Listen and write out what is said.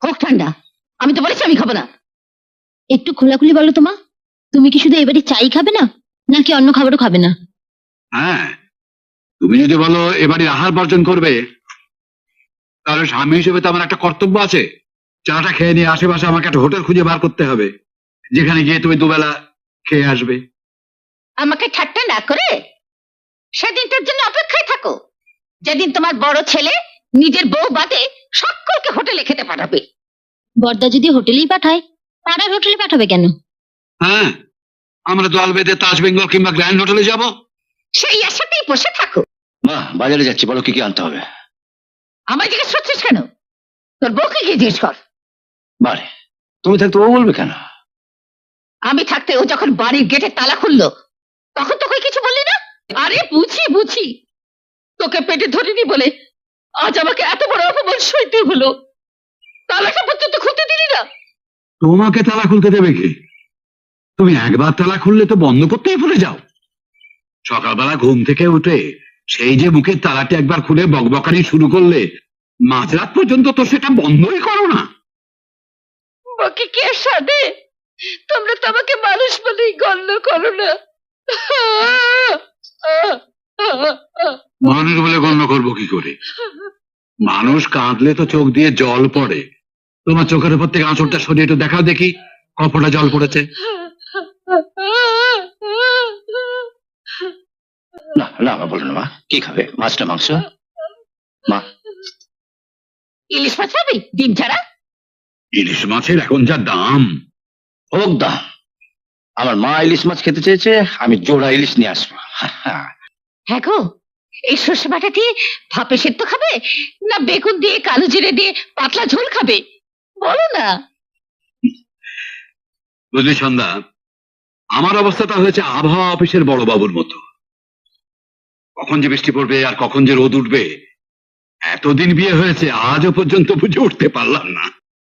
হোক ঠান্ডা, আমি তো বলেছি আমি খাবো না। একটু খোলাখুলি বলো তো মা, তুমি কি শুধু এবারে চাই খাবে না, নাকি অন্য খাবারও খাবে না? হ্যাঁ, তুমি যদি বলো এবারে আহার বর্জন করবে, তাহলে স্বামী হিসেবে তো আমার একটা কর্তব্য আছে। চাটা খেয়ে নিয়ে আশেপাশে আমাকে একটা হোটেল খুঁজে বার করতে হবে, যেখানে গিয়ে তুমি দুবেলা খেয়ে আসবে। আমাকে ঠাট্টা না করে সেদিনটার জন্য অপেক্ষায় থাকো, যেদিন তোমার বড় ছেলে নিজের বউ বাদে সকলকে হোটেলে খেতে পাঠাবে। বর্দা যদি হোটেলেই পাঠায়, পাড়ার হোটেলে পাঠাবে কেন? হ্যাঁ, আমরা দল বেঁধে তাজ বেঙ্গল কিংবা গ্র্যান্ড হোটেলে যাব। সেই আশাতেই বসে থাকো। মা, বাজারে যাচ্ছি, বলো কি কি আনতে হবে। আমায় জিজ্ঞেস করছিস কেন? তোর বউকে গিয়ে জিজ্ঞেস কর। বারে, তুমি থাকতে ও বলবে কেন? আমি থাকতে ও যখন বাড়ির গেটে তালা খুললো, তখন তোকে কিছু বললি না? আরে বুঝি বুঝি, তোকে পেটে ধরিনি বলে আজ আমাকে এত বড় অপমান সইতে হলো। তালাটা পর্যন্ত খুলতে দিলি না। তোমাকে তালা খুলতে দেবে কি? তুমি একবার তালা খুললে তো বন্ধ করতেই ভুলে যাও। সকালবেলা ঘুম থেকে উঠে সেই যে মুখের তালাটি একবার খুলে বকবকানি শুরু করলে, মাঝরাত পর্যন্ত তো সেটা বন্ধই করো না। বাকি কে সাধে? তোমরা তো আমাকে মানুষ বলেই গণ্য করো না। মানুষ বলে গণ্য করবো কি করে? মানুষ কাঁদলে তো চোখ দিয়ে জল পড়ে। তোমার চোখের উপর থেকে আঁচড়টা সরিয়ে একটু দেখাও দেখি কপটা জল পড়েছে। না না, মা বলো না। মা কি খাবে, মাছ না মাংস? মা, ইলিশ মাছ খাবি? ডিম ছাড়া? ইলিশ মাছের এখন যা দাম। হোক দাম, আমার মা ইলিশ মাছ খেতে চেয়েছে, আমি জোড়া ইলিশ নিয়ে আসবো। হ্যাঁ গো, এই সর্ষে বাটা দিয়ে ভাপে সেদ্ধ খাবে, না বেগুন দিয়ে কালো জিরে দিয়ে পাতলা ঝোল খাবে? বলো না। বুঝলি সন্ধ্যা, আমার অবস্থাটা হয়েছে আবহাওয়া অফিসের বড় বাবুর মতো। কখন যে বৃষ্টি পড়বে আর কখন যে রোদ উঠবে, এতদিন বিয়ে হয়েছে আজও পর্যন্ত বুঝে উঠতে পারলাম না।